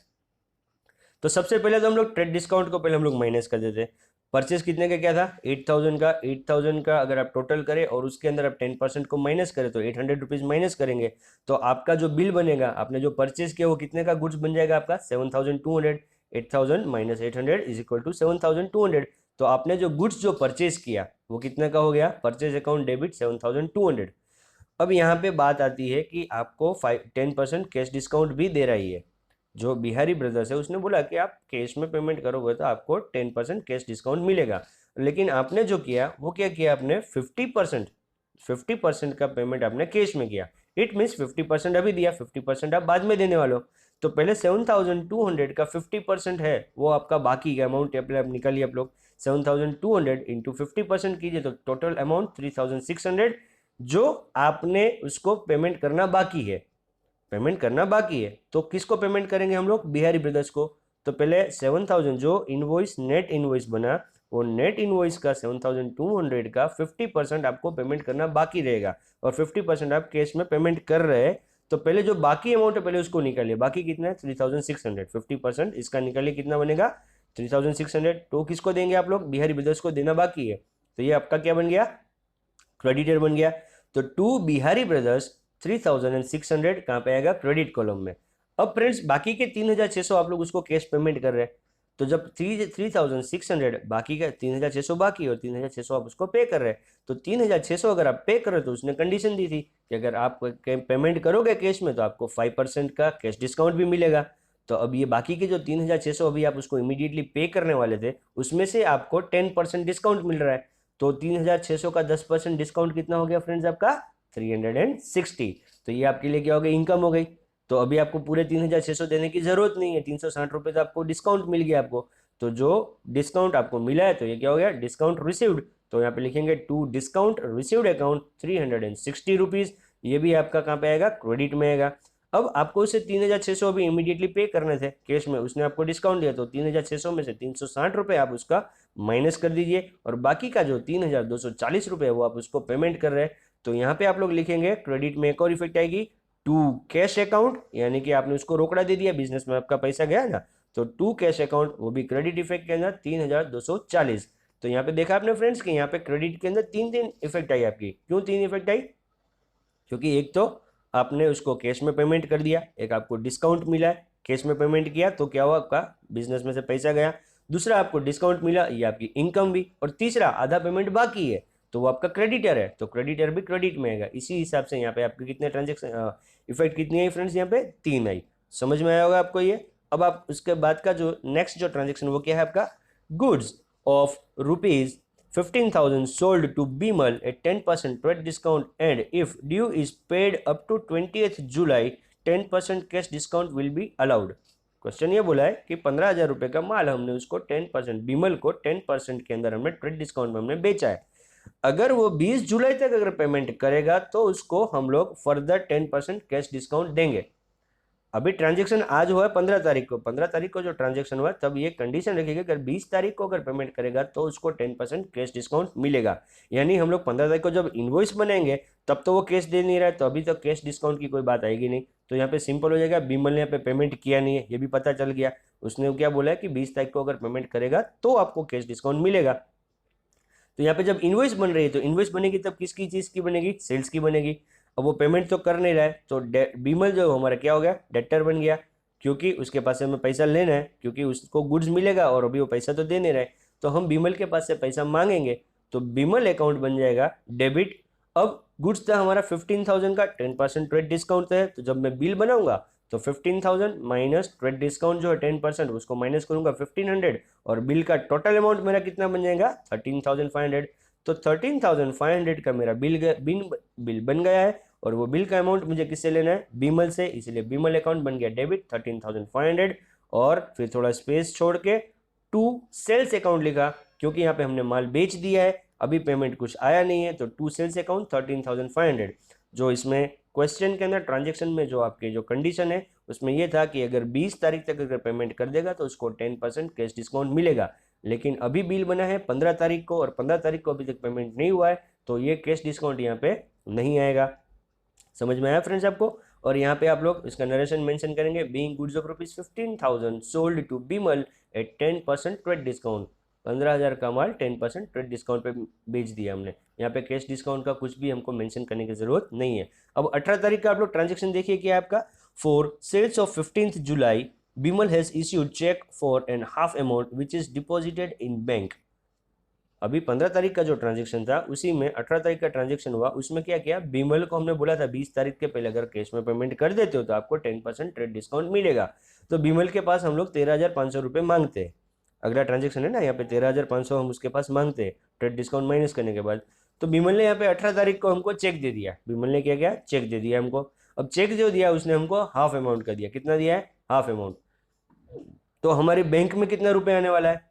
तो सबसे पहले तो हम लोग ट्रेड डिस्काउंट को पहले हम लोग माइनस कर देते हैं। परचेस कितने का क्या था, 8,000 का। 8,000 का अगर आप टोटल करें और उसके अंदर आप 10% को माइनस करें तो 800 रुपीज़ माइनस करेंगे, तो आपका जो बिल बनेगा, आपने जो परचेस किया वो कितने का गुड्स बन जाएगा आपका 7,200। 8,000 माइनस 800 इज इक्वल टू 7,200। तो आपने जो गुड्स जो परचेज किया वो कितने का हो गया, परचेज अकाउंट डेबिट 7,200। अब यहाँ पे बात आती है कि आपको 10% कैश डिस्काउंट भी दे रही है। जो बिहारी ब्रदर्स है उसने बोला कि आप कैश में पेमेंट करोगे तो आपको 10% कैश डिस्काउंट मिलेगा, लेकिन आपने जो किया वो क्या किया, आपने 50% का पेमेंट आपने कैश में किया। इट मीन्स 50% अभी दिया, 50% आप बाद में देने वाले हो। तो पहले 7,200 का 50% है वो आपका बाकी का अमाउंट है, पहले आप निकालिए आप लोग 7,200 इंटू 50% कीजिए तो टोटल अमाउंट 3,600 जो आपने उसको पेमेंट करना बाकी है। पेमेंट करना बाकी है तो किसको पेमेंट करेंगे हम लोग, बिहारी ब्रदर्स को। तो पहले 7,000 जो इनवॉइस नेट इनवॉइस बना, वो नेट इनवॉइस का 7,200 का 50% आपको पेमेंट करना बाकी रहेगा, और 50% आप कैश में पेमेंट कर रहे हैं। तो पहले जो बाकी अमाउंट है पहले उसको निकालिए, बाकी कितना है 3,600, 50% इसका निकालिए कितना बनेगा 3,600। तो किसको देंगे आप लोग, बिहारी ब्रदर्स को देना बाकी है। तो ये आपका क्या बन गया, क्रेडिटर बन गया। तो टू बिहारी ब्रदर्स 3,600 कहाँ पे आएगा, क्रेडिट कॉलम में। अब फ्रेंड्स बाकी के 3,600 आप लोग उसको कैश पेमेंट कर रहे हैं, तो जब 3,600 बाकी का 3,600 बाकी और 3,600 आप उसको पे कर रहे हैं, तो 3,600 अगर आप पे कर रहे हो तो उसने कंडीशन दी थी कि अगर आप पेमेंट करोगे कैश में तो आपको 5% का कैश डिस्काउंट भी मिलेगा। तो अब ये बाकी के जो 3,600 अभी आप उसको इमीडिएटली पे करने वाले थे उसमें से आपको 10% डिस्काउंट मिल रहा है। तो 3,600 का 10% डिस्काउंट कितना हो गया फ्रेंड्स आपका 360। तो ये आपके लिए क्या हो गया, इनकम हो गई। तो अभी आपको पूरे 3,600 देने की जरूरत नहीं है, 360 रुपये तो आपको डिस्काउंट मिल गया आपको। तो जो डिस्काउंट आपको मिला है तो ये क्या हो गया, डिस्काउंट रिसीव्ड। तो यहाँ पे लिखेंगे to discount received account 360 rupees, ये भी आपका कहाँ पे आएगा, क्रेडिट में आएगा। अब आपको उसे 3,600 अभी इमीडिएटली पे करने थे कैश में, उसने आपको डिस्काउंट दिया, तो 3,600 में से 360 रुपये आप उसका माइनस कर दीजिए, और बाकी का जो 3,240 रुपये वो आप उसको पेमेंट कर रहे हैं। तो यहाँ पे आप लोग लिखेंगे क्रेडिट में एक और इफेक्ट आएगी, टू कैश अकाउंट, यानी कि आपने उसको रोकड़ा दे दिया, बिजनेस में आपका पैसा गया ना, तो टू कैश अकाउंट, वो भी क्रेडिट इफेक्ट के अंदर 3,240। तो यहाँ पे देखा आपने फ्रेंड्स कि यहाँ पे क्रेडिट के अंदर तीन तीन इफेक्ट आई आपकी। क्यों तीन इफेक्ट आई? क्योंकि एक तो आपने उसको कैश में पेमेंट कर दिया, एक आपको डिस्काउंट मिला है, कैश में पेमेंट किया तो क्या हुआ, आपका बिजनेस में से पैसा गया, दूसरा आपको डिस्काउंट मिला, ये आपकी इनकम भी, और तीसरा आधा पेमेंट बाकी है तो वो आपका क्रेडिटर है, तो क्रेडिटर भी क्रेडिट में आएगा। इसी हिसाब से यहाँ पे आपके कितने ट्रांजेक्शन इफेक्ट कितनी आई फ्रेंड्स, यहाँ पे तीन आई। समझ में आया होगा आपको ये। अब आप उसके बाद का जो नेक्स्ट जो ट्रांजेक्शन वो क्या है आपका, goods of rupees 15,000 sold to Bimal at 10% trade discount, and if due is paid up to 20th July 10% cash discount will be allowed. Question ये बोला है कि 15,000 रुपये का माल हमने उसको 10%, बिमल को 10% के अंदर हमने ट्रेड डिस्काउंट में हमने बेचा है, अगर वो 20 जुलाई तक अगर पेमेंट करेगा तो उसको हम लोग फर्दर 10% कैश डिस्काउंट देंगे। अभी ट्रांजेक्शन आज हुआ है 15 तारीख को, 15 तारीख को जो ट्रांजेक्शन हुआ तब ये कंडीशन रखेगी अगर 20 तारीख को अगर पेमेंट करेगा तो उसको 10% कैश डिस्काउंट मिलेगा। यानी हम लोग 15 तारीख को जब इनवॉइस बनाएंगे तब तो वो कैश दे नहीं रहा है, तो अभी तक कैश डिस्काउंट की कोई बात आएगी नहीं। तो यहाँ पे सिंपल हो जाएगा, बिमल ने यहाँ पे पेमेंट किया नहीं है, ये भी पता चल गया। उसने क्या बोला है कि 20 तारीख को अगर पेमेंट करेगा तो आपको कैश डिस्काउंट मिलेगा। तो यहाँ पे जब इनवॉइस बन रही है तो इनवॉइस बनेगी तब किसकी चीज़ की बनेगी, सेल्स की बनेगी। अब वो पेमेंट तो कर नहीं रहा है तो बीमल जो हमारा क्या हो गया, डेटर बन गया, क्योंकि उसके पास से हमें पैसा लेना है, क्योंकि उसको गुड्स मिलेगा और अभी वो पैसा तो दे नहीं रहा है, तो हम बीमल के पास से पैसा मांगेंगे, तो बीमल अकाउंट बन जाएगा डेबिट। अब गुड्स था हमारा 15,000 का, 10% ट्रेड डिस्काउंट है, तो जब मैं बिल बनाऊंगा तो 15,000 माइनस ट्रेड डिस्काउंट जो है 10%, उसको माइनस करूंगा 1,500, और बिल का टोटल अमाउंट मेरा कितना बन जाएगा 13,500। तो 13,500 का मेरा बिल बन गया है, और वो बिल का अमाउंट मुझे किससे लेना है, बीमल से, इसलिए बीमल अकाउंट बन गया डेबिट 13,500, और फिर थोड़ा स्पेस छोड़ के टू सेल्स अकाउंट लिखा, क्योंकि यहाँ पे हमने माल बेच दिया है, अभी पेमेंट कुछ आया नहीं है, तो टू सेल्स अकाउंट 13,500। जो इसमें क्वेश्चन के अंदर ट्रांजेक्शन में जो आपके जो कंडीशन है उसमें ये था कि अगर 20 तारीख तक अगर पेमेंट कर देगा तो उसको 10% कैश डिस्काउंट मिलेगा, लेकिन अभी बिल बना है 15 तारीख को, और 15 तारीख को अभी तक पेमेंट नहीं हुआ है, तो ये कैश डिस्काउंट यहाँ पे नहीं आएगा। समझ में आया फ्रेंड्स आपको? और यहाँ पे आप लोग इसका नरेशन मेंशन करेंगे, being goods of rupees 15,000 sold to Bimal at 10% trade discount, 15,000 का माल 10% ट्रेड डिस्काउंट पे बेच दिया हमने। यहाँ पे कैश डिस्काउंट का कुछ भी हमको मेंशन करने की जरूरत नहीं है। अब 18 तारीख का आप लोग ट्रांजेक्शन देखिए क्या है आपका, for sales of 15th July Bimal has issued cheque for an half amount which is deposited in bank. अभी 15 तारीख का जो ट्रांजेक्शन था उसी में 18 तारीख का ट्रांजेक्शन हुआ, उसमें क्या किया, बीमल को हमने बोला था 20 तारीख के पहले अगर कैश में पेमेंट कर देते हो तो आपको 10% ट्रेड डिस्काउंट मिलेगा। तो बीमल के पास हम लोग 13,500 रुपये मांगते हैं, अगला ट्रांजेक्शन है ना, यहाँ पे 13,500 हम उसके पास मांगते हैं ट्रेड डिस्काउंट माइनस करने के बाद। तो बीमल ने यहाँ पे 18 तारीख को हमको चेक दे दिया, बीमल ने क्या किया, चेक दे दिया हमको। अब चेक जो दिया उसने हमको हाफ अमाउंट का दिया, कितना दिया है, हाफ अमाउंट। तो हमारे बैंक में कितना रुपए आने वाला है,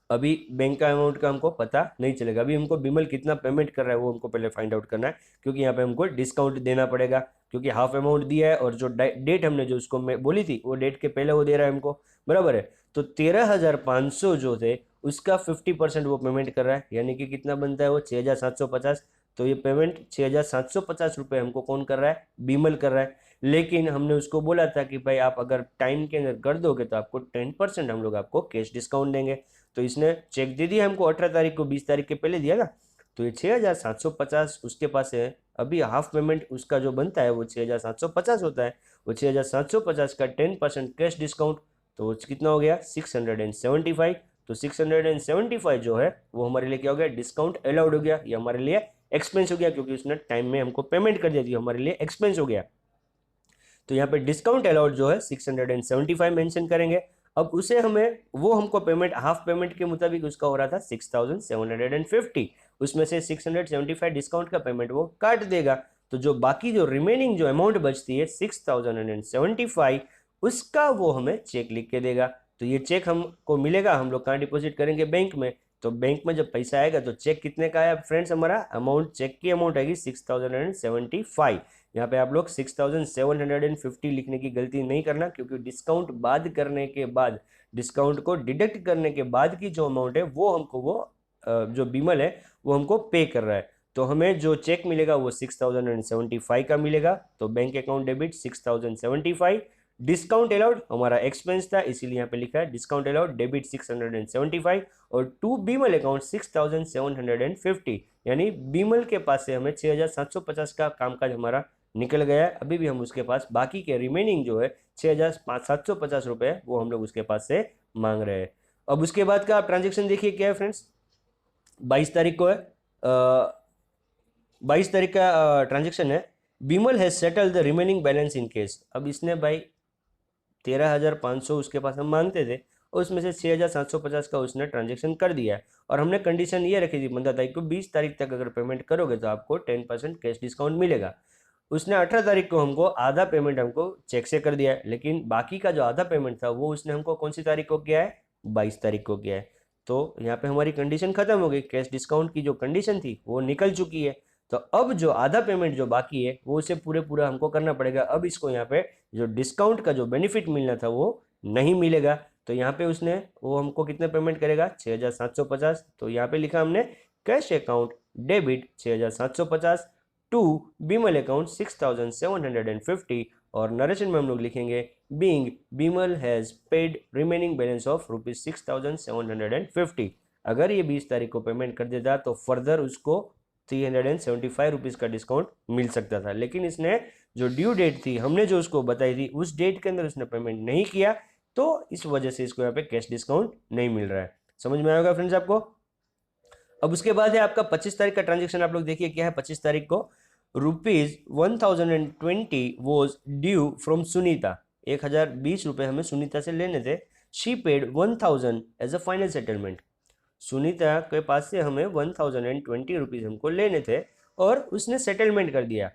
अभी बैंक का अमाउंट का हमको पता नहीं चलेगा, अभी हमको बीमल कितना पेमेंट कर रहा है वो हमको पहले फाइंड आउट करना है, क्योंकि यहाँ पे हमको डिस्काउंट देना पड़ेगा, क्योंकि हाफ अमाउंट दिया है और जो डेट हमने जो उसको मैं बोली थी वो डेट के पहले वो दे रहा है हमको, बराबर है। तो 13,500 जो थे उसका 50% वो पेमेंट कर रहा है, यानी कि कितना बनता है वो 6,750। तो ये पेमेंट 6,750 रुपये हमको कौन कर रहा है, बीमल कर रहा है। लेकिन हमने उसको बोला था कि भाई आप अगर टाइम के अंदर कर दोगे तो आपको 10% हम लोग आपको कैश डिस्काउंट देंगे। तो इसने चेक दे दिया हमको 18 तारीख को, 20 तारीख के पहले दिया ना, तो ये 6,750 उसके पास है। अभी हाफ पेमेंट उसका जो बनता है वो 6,750 होता है, वो 6,750 का 10% कैश डिस्काउंट, तो वो कितना हो गया 675। तो 675 जो है वो हमारे लिए क्या हो गया, डिस्काउंट अलाउड हो गया, ये हमारे लिए एक्सपेंस हो गया, क्योंकि उसने टाइम में हमको पेमेंट कर दिया थी, हमारे लिए एक्सपेंस हो गया। तो यहाँ पे डिस्काउंट अलाउड जो है 675 मेंशन करेंगे। अब उसे हमें वो हमको पेमेंट हाफ पेमेंट के मुताबिक उसका हो रहा था 6,750, उसमें से 675 डिस्काउंट का पेमेंट वो काट देगा, तो जो बाकी जो रिमेनिंग जो अमाउंट बचती है 6,075 उसका वो हमें चेक लिख के देगा। तो ये चेक हमको मिलेगा, हम लोग कहाँ डिपॉजिट करेंगे, बैंक में। तो बैंक में जब पैसा आएगा तो चेक कितने का आया फ्रेंड्स, हमारा अमाउंट चेक की अमाउंट आएगी 6,075, यहाँ पे आप लोग 6750 लिखने की गलती नहीं करना, क्योंकि डिस्काउंट बाद करने के बाद, डिस्काउंट को डिडक्ट करने के बाद की जो अमाउंट है वो हमको जो बिमल है वो हमको पे कर रहा है। तो हमें जो चेक मिलेगा वो 6075 का मिलेगा। तो bank account debit 6075, discount allowed हमारा एक्सपेंस था इसीलिए यहाँ पे लिखा है डिस्काउंट अलाउड डेबिट 675, और टू बीमल अकाउंट 6750, यानी बीमल के पास से हमें 6750 का कामकाज हमारा निकल गया है। अभी भी हम उसके पास बाकी के रिमेनिंग जो है 6750 रुपये वो हम लोग उसके पास से मांग रहे हैं। अब उसके बाद का आप ट्रांजेक्शन देखिए क्या है फ्रेंड्स, 22 तारीख को है, 22 तारीख का ट्रांजेक्शन है। Bimal has settle the remaining balance in case. अब इसने भाई 13,500 उसके पास हम मांगते थे और उसमें से 6,750 का उसने ट्रांजेक्शन कर दिया है, और हमने कंडीशन ये रखी थी 15 तारीख को 20 तारीख तक अगर पेमेंट करोगे तो आपको 10% कैश डिस्काउंट मिलेगा। उसने 18 तारीख को हमको आधा पेमेंट हमको चेक से कर दिया है, लेकिन बाकी का जो आधा पेमेंट था वो उसने हमको कौन सी तारीख को किया है, 22 तारीख को किया है। तो यहाँ पे हमारी कंडीशन खत्म हो गई, कैश डिस्काउंट की जो कंडीशन थी वो निकल चुकी है। तो अब जो आधा पेमेंट जो बाकी है वो उसे पूरा हमको करना पड़ेगा। अब इसको यहाँ पे जो डिस्काउंट का जो बेनिफिट मिलना था वो नहीं मिलेगा। तो यहाँ पे उसने वो हमको कितने पेमेंट करेगा, 6750। तो यहाँ पे लिखा हमने cash account debit 6750 to Bimal account 6750, और नरेशन में हम लोग लिखेंगे being Bimal has paid remaining balance of ₹6750। अगर ये 20 तारीख को पेमेंट कर देता तो फर्दर उसको 375 रुपीज़ का डिस्काउंट मिल सकता था, लेकिन इसने जो ड्यू डेट थी हमने जो उसको बताई थी उस डेट के अंदर उसने पेमेंट नहीं किया, तो इस वजह से इसको यहाँ पे कैश डिस्काउंट नहीं मिल रहा है। समझ में आएगा फ्रेंड्स आपको। अब उसके बाद है आपका 25 तारीख का ट्रांजेक्शन। आप लोग देखिए क्या है, 25 तारीख को ₹1020 वॉज ड्यू फ्रॉम सुनीता। 1020 रुपये हमें सुनीता से लेने थे। She paid 1000 as a final settlement. Sunita के पास से हमें 1020 रुपीज़ हमको लेने थे और उसने सेटलमेंट कर दिया।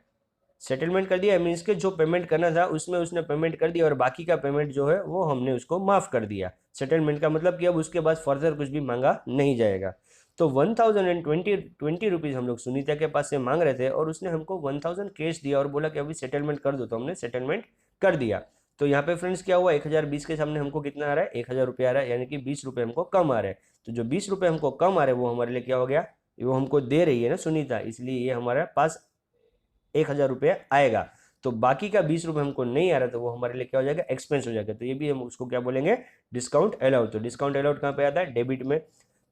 सेटलमेंट कर दिया मीन्स के जो पेमेंट करना था उसमें उसने पेमेंट कर दिया और बाकी का पेमेंट जो है वो हमने उसको माफ़ कर दिया। सेटलमेंट का मतलब कि अब उसके बाद फर्दर कुछ भी मांगा नहीं जाएगा। तो 1020 रुपीज़ हम लोग सुनीता के पास से मांग रहे थे और उसने हमको 1000 कैश दिया और बोला कि अभी सेटलमेंट कर दो, तो हमने सेटलमेंट कर दिया। तो यहाँ पे फ्रेंड्स क्या हुआ, 1020 के सामने हमको कितना आ रहा है, 1000 रुपये आ रहा है, यानी कि 20 रुपये हमको कम आ रहे हैं। तो जो 20 रुपये हमको कम आ रहे हैं वो हमारे लिए क्या हो गया, वो हमको दे रही है ना सुनीता, इसलिए ये हमारे पास 1000 रुपये आएगा। तो बाकी का 20 रुपये हमको नहीं आ रहा, तो वो हमारे लिए क्या हो जाएगा, एक्सपेंस हो जाएगा। तो ये भी हम उसको क्या बोलेंगे, डिस्काउंट अलाउड। तो डिस्काउंट अलाउड कहाँ पे आता है, डेबिट में।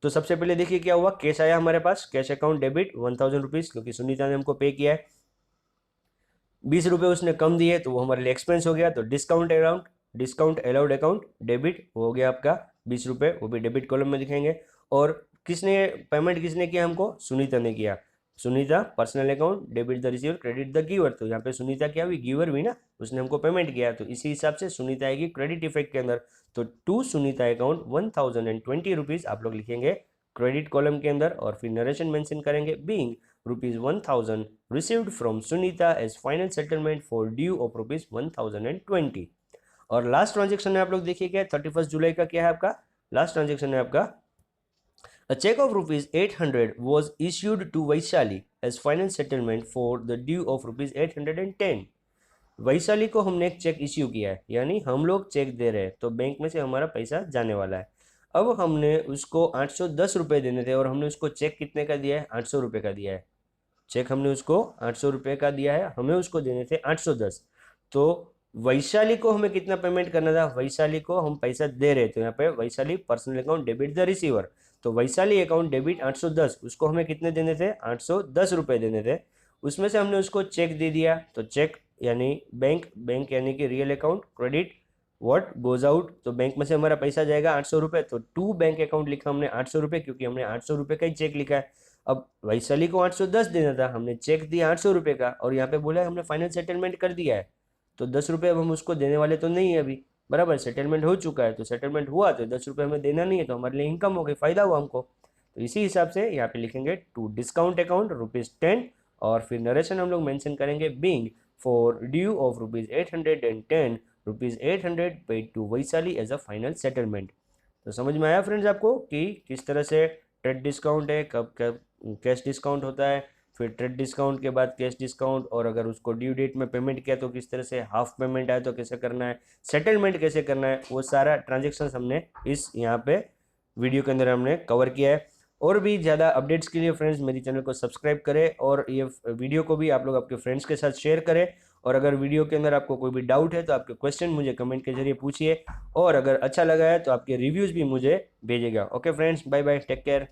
तो सबसे पहले देखिए क्या हुआ, कैश आया हमारे पास, कैश अकाउंट डेबिट 1000 रुपीज़, क्योंकि सुनीता ने हमको पे किया है। 20 रुपये उसने कम दिए तो वो हमारे लिए एक्सपेंस हो गया। तो डिस्काउंट अलाउड अकाउंट डेबिट हो गया आपका 20 रुपये, वो भी डेबिट कॉलम में दिखाएंगे। और पेमेंट किसने किया हमको, सुनीता ने किया। Sunita personal account debit the receiver credit the giver. तो यहाँ पे सुनीता क्या हुई, गिवर भी ना, उसने हमको पेमेंट किया, तो इसी हिसाब से सुनीता आएगी क्रेडिट इफेक्ट के अंदर। तो टू सुनीता अकाउंट 1020 रुपीज़ आप लोग लिखेंगे क्रेडिट कॉलम के अंदर, और फिर नरेशन मेंशन करेंगे being ₹1000 received from Sunita as final settlement for due of ₹1020। और लास्ट ट्रांजेक्शन है आप लोग देखिए क्या है, 31 जुलाई का क्या है आपका लास्ट ट्रांजेक्शन है आपका, A check of ₹800 was issued to Vaishali as final settlement for the due of ₹810। Vaishali को हमने एक चेक इश्यू किया है, यानी हम लोग चेक दे रहे हैं तो बैंक में से हमारा पैसा जाने वाला है। अब हमने उसको 810 रुपये देने थे और हमने उसको चेक कितने का दिया है, 800 रुपये का दिया है। चेक हमने उसको 800 रुपये का दिया है, हमें उसको देने थे 810। तो वैशाली को हमें कितना पेमेंट करना था, वैशाली को हम पैसा दे रहे थे, यहाँ पे Vaishali personal account debit the receiver. तो वैशाली अकाउंट डेबिट 810, उसको हमें कितने देने थे, 810 रुपये देने थे। उसमें से हमने उसको चेक दे दिया। तो चेक यानी बैंक यानी कि real account credit what goes out, तो बैंक में से हमारा पैसा जाएगा 800 रुपये। तो टू बैंक अकाउंट लिखा हमने 800 रुपये, क्योंकि हमने 800 रुपये का ही चेक लिखा है। अब वैशाली को 810 देना था, हमने चेक दिया 800 रुपये का, और यहाँ पे बोला है हमने फाइनल सेटलमेंट कर दिया है। तो 10 रुपये अब हम उसको देने वाले तो नहीं है अभी, बराबर, सेटलमेंट हो चुका है। तो सेटलमेंट हुआ तो 10 रुपये हमें देना नहीं है, तो हमारे लिए इनकम हो गई, फायदा हुआ हमको। तो इसी हिसाब से यहाँ पे लिखेंगे टू डिस्काउंट अकाउंट ₹10, और फिर नरेशन हम लोग मेंशन करेंगे being for due of ₹810, ₹800 paid to Vaishali as a final settlement. तो समझ में आया फ्रेंड्स आपको कि किस तरह से ट्रेड डिस्काउंट है, कब कब कैश डिस्काउंट होता है, फिर ट्रेड डिस्काउंट के बाद कैश डिस्काउंट, और अगर उसको ड्यू डेट में पेमेंट किया तो किस तरह से, हाफ पेमेंट आया तो कैसे करना है, सेटलमेंट कैसे करना है, वो सारा ट्रांजेक्शन हमने इस यहाँ पे वीडियो के अंदर हमने कवर किया है। और भी ज़्यादा अपडेट्स के लिए फ्रेंड्स मेरी चैनल को सब्सक्राइब करें और ये वीडियो को भी आप लोग आपके फ्रेंड्स के साथ शेयर करें। और अगर वीडियो के अंदर आपको कोई भी डाउट है तो आपके क्वेश्चन मुझे कमेंट के जरिए पूछिए, और अगर अच्छा लगा है तो आपके रिव्यूज़ भी मुझे भेजिएगा। Okay friends, bye bye, take care.